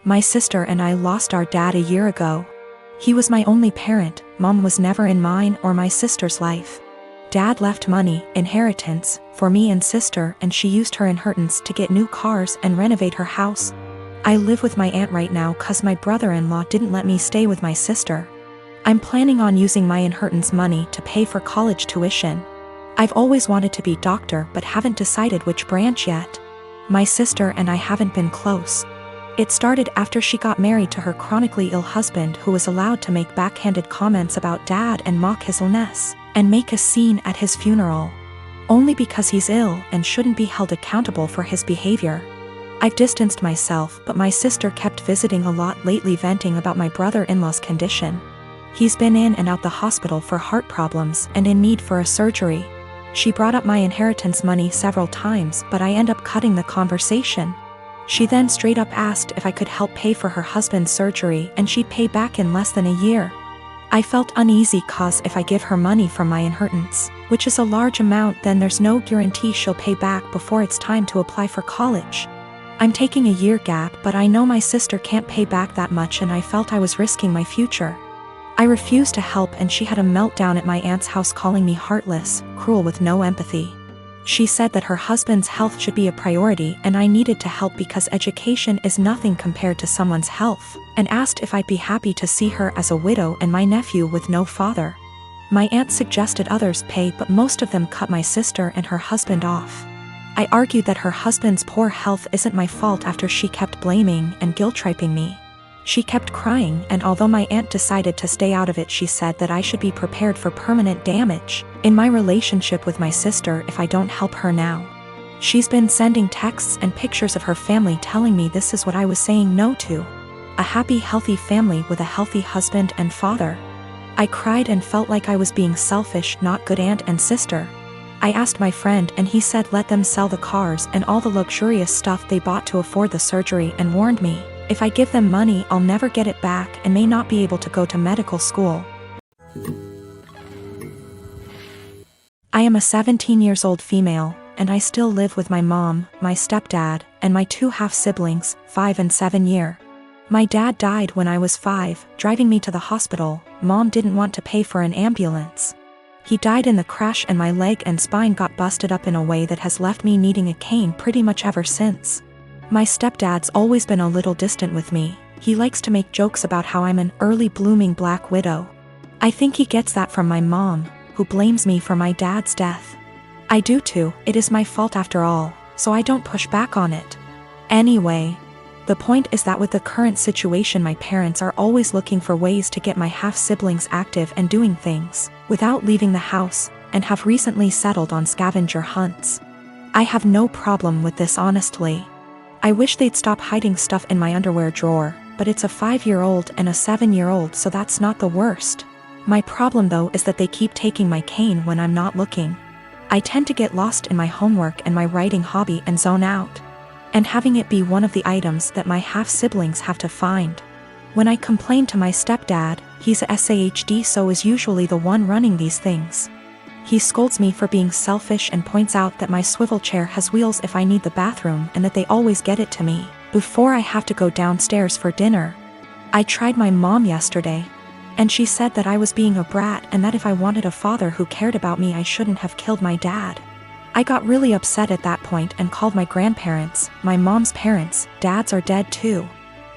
My sister and I lost our dad a year ago. He was my only parent. Mom was never in mine or my sister's life. Dad left money, inheritance, for me and sister, and she used her inheritance to get new cars and renovate her house. I live with my aunt right now cause my brother-in-law didn't let me stay with my sister. I'm planning on using my inheritance money to pay for college tuition. I've always wanted to be doctor but haven't decided which branch yet. My sister and I haven't been close. It started after she got married to her chronically ill husband, who was allowed to make backhanded comments about dad and mock his illness, and make a scene at his funeral. Only because he's ill and shouldn't be held accountable for his behavior. I've distanced myself, but my sister kept visiting a lot lately, venting about my brother-in-law's condition. He's been in and out the hospital for heart problems and in need for a surgery. She brought up my inheritance money several times, but I end up cutting the conversation. She then straight up asked if I could help pay for her husband's surgery and she'd pay back in less than a year. I felt uneasy cause if I give her money from my inheritance, which is a large amount, then there's no guarantee she'll pay back before it's time to apply for college. I'm taking a year gap, but I know my sister can't pay back that much and I felt I was risking my future. I refused to help and she had a meltdown at my aunt's house, calling me heartless, cruel with no empathy. She said that her husband's health should be a priority and I needed to help because education is nothing compared to someone's health, and asked if I'd be happy to see her as a widow and my nephew with no father. My aunt suggested others pay, but most of them cut my sister and her husband off. I argued that her husband's poor health isn't my fault after she kept blaming and guilt-tripping me. She kept crying, and although my aunt decided to stay out of it, she said that I should be prepared for permanent damage in my relationship with my sister if I don't help her now. She's been sending texts and pictures of her family telling me this is what I was saying no to. A happy, healthy family with a healthy husband and father. I cried and felt like I was being selfish, not good aunt and sister. I asked my friend and he said let them sell the cars and all the luxurious stuff they bought to afford the surgery, and warned me, if I give them money I'll never get it back and may not be able to go to medical school. I am a 17-year-old female, and I still live with my mom, my stepdad, and my two half-siblings, 5 and 7 year. My dad died when I was 5, driving me to the hospital. Mom didn't want to pay for an ambulance. He died in the crash and my leg and spine got busted up in a way that has left me needing a cane pretty much ever since. My stepdad's always been a little distant with me. He likes to make jokes about how I'm an early blooming black widow. I think he gets that from my mom, who blames me for my dad's death. I do too, it is my fault after all, so I don't push back on it. Anyway, the point is that with the current situation my parents are always looking for ways to get my half-siblings active and doing things without leaving the house, and have recently settled on scavenger hunts. I have no problem with this, honestly. I wish they'd stop hiding stuff in my underwear drawer, but it's a 5-year-old and a 7-year-old, so that's not the worst. My problem though is that they keep taking my cane when I'm not looking. I tend to get lost in my homework and my writing hobby and zone out. And having it be one of the items that my half-siblings have to find. When I complain to my stepdad, he's a SAHD, so is usually the one running these things. He scolds me for being selfish and points out that my swivel chair has wheels if I need the bathroom, and that they always get it to me before I have to go downstairs for dinner. I tried my mom yesterday, and she said that I was being a brat and that if I wanted a father who cared about me I shouldn't have killed my dad. I got really upset at that point and called my grandparents, my mom's parents. Dads are dead too.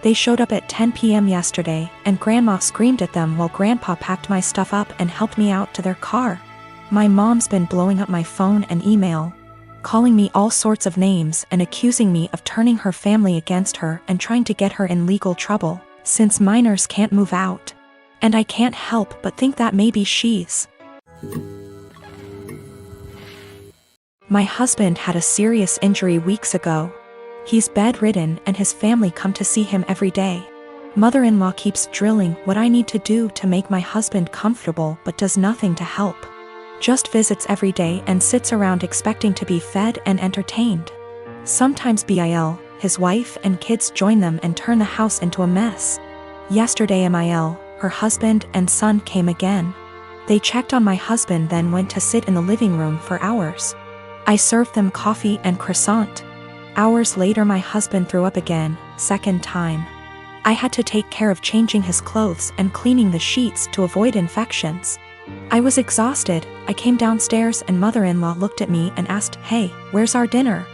They showed up at 10 p.m. yesterday, and Grandma screamed at them while Grandpa packed my stuff up and helped me out to their car. My mom's been blowing up my phone and email, calling me all sorts of names and accusing me of turning her family against her and trying to get her in legal trouble, since minors can't move out. And I can't help but think that maybe she's. My husband had a serious injury weeks ago. He's bedridden and his family come to see him every day. Mother-in-law keeps drilling what I need to do to make my husband comfortable but does nothing to help. Just visits every day and sits around expecting to be fed and entertained. Sometimes Bil, his wife and kids join them and turn the house into a mess. Yesterday Mil, her husband and son came again. They checked on my husband, then went to sit in the living room for hours. I served them coffee and croissant. Hours later my husband threw up again, second time. I had to take care of changing his clothes and cleaning the sheets to avoid infections. I was exhausted. I came downstairs and mother-in-law looked at me and asked, "Hey, where's our dinner?"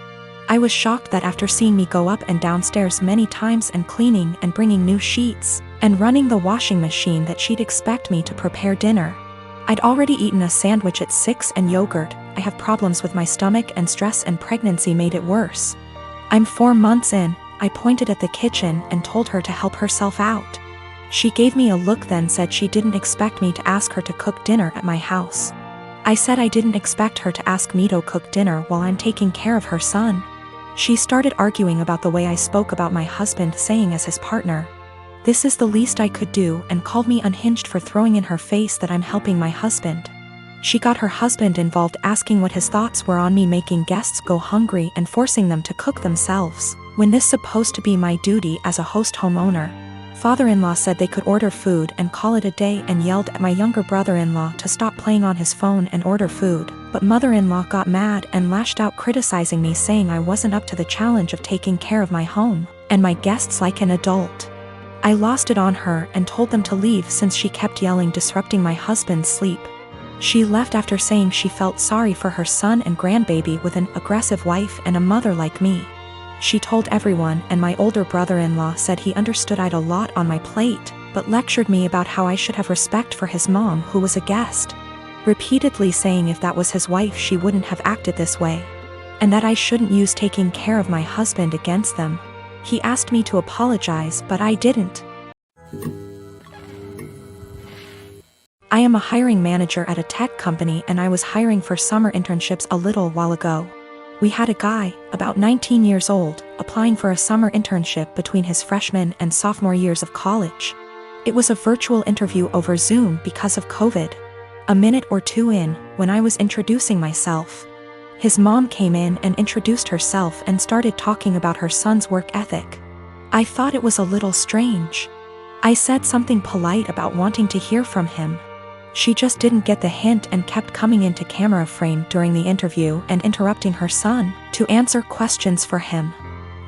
I was shocked that after seeing me go up and downstairs many times and cleaning and bringing new sheets and running the washing machine that she'd expect me to prepare dinner. I'd already eaten a sandwich at 6 and yogurt. I have problems with my stomach and stress and pregnancy made it worse. I'm 4 months in. I pointed at the kitchen and told her to help herself out. She gave me a look then said she didn't expect me to ask her to cook dinner at my house. I said I didn't expect her to ask me to cook dinner while I'm taking care of her son. She started arguing about the way I spoke about my husband, saying as his partner, "This is the least I could do," and called me unhinged for throwing in her face that I'm helping my husband. She got her husband involved, asking what his thoughts were on me making guests go hungry and forcing them to cook themselves, when this supposed to be my duty as a host homeowner. Father-in-law said they could order food and call it a day and yelled at my younger brother-in-law to stop playing on his phone and order food, but mother-in-law got mad and lashed out, criticizing me, saying I wasn't up to the challenge of taking care of my home and my guests like an adult. I lost it on her and told them to leave since she kept yelling, disrupting my husband's sleep. She left after saying she felt sorry for her son and grandbaby with an aggressive wife and a mother like me. She told everyone, and my older brother-in-law said he understood I'd a lot on my plate, but lectured me about how I should have respect for his mom, who was a guest, repeatedly saying if that was his wife she wouldn't have acted this way, and that I shouldn't use taking care of my husband against them. He asked me to apologize, but I didn't. I am a hiring manager at a tech company, and I was hiring for summer internships a little while ago. We had a guy, about 19 years old, applying for a summer internship between his freshman and sophomore years of college. It was a virtual interview over Zoom because of COVID. A minute or two in, when I was introducing myself, his mom came in and introduced herself and started talking about her son's work ethic. I thought it was a little strange. I said something polite about wanting to hear from him. She just didn't get the hint and kept coming into camera frame during the interview and interrupting her son to answer questions for him.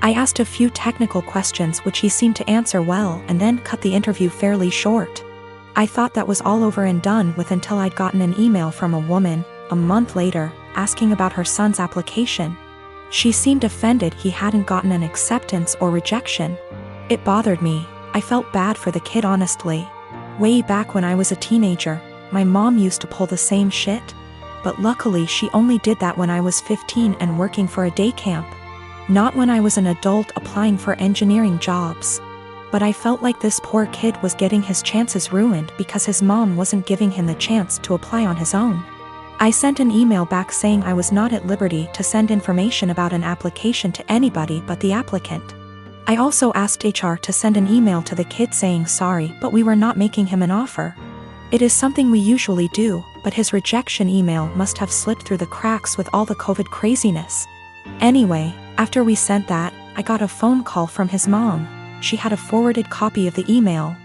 I asked a few technical questions which he seemed to answer well and then cut the interview fairly short. I thought that was all over and done with until I'd gotten an email from a woman, a month later, asking about her son's application. She seemed offended he hadn't gotten an acceptance or rejection. It bothered me. I felt bad for the kid, honestly. Way back when I was a teenager, my mom used to pull the same shit. But luckily she only did that when I was 15 and working for a day camp. Not when I was an adult applying for engineering jobs. But I felt like this poor kid was getting his chances ruined because his mom wasn't giving him the chance to apply on his own. I sent an email back saying I was not at liberty to send information about an application to anybody but the applicant. I also asked HR to send an email to the kid saying sorry, but we were not making him an offer. It is something we usually do, but his rejection email must have slipped through the cracks with all the COVID craziness. Anyway, after we sent that, I got a phone call from his mom. She had a forwarded copy of the email,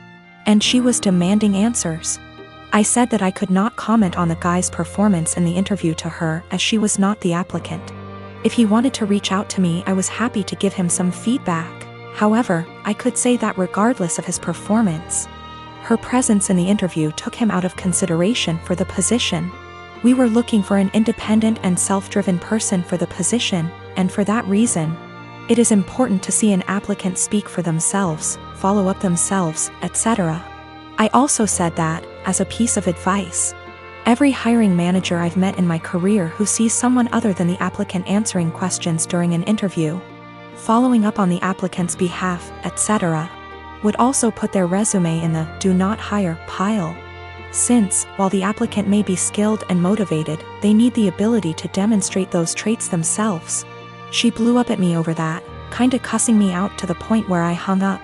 and she was demanding answers. I said that I could not comment on the guy's performance in the interview to her as she was not the applicant. If he wanted to reach out to me, I was happy to give him some feedback. However, I could say that regardless of his performance, her presence in the interview took him out of consideration for the position. We were looking for an independent and self-driven person for the position, and for that reason, it is important to see an applicant speak for themselves, follow up themselves, etc. I also said that, as a piece of advice, every hiring manager I've met in my career who sees someone other than the applicant answering questions during an interview, following up on the applicant's behalf, etc., would also put their resume in the "do not hire" pile. Since, while the applicant may be skilled and motivated, they need the ability to demonstrate those traits themselves. She blew up at me over that, kinda cussing me out to the point where I hung up.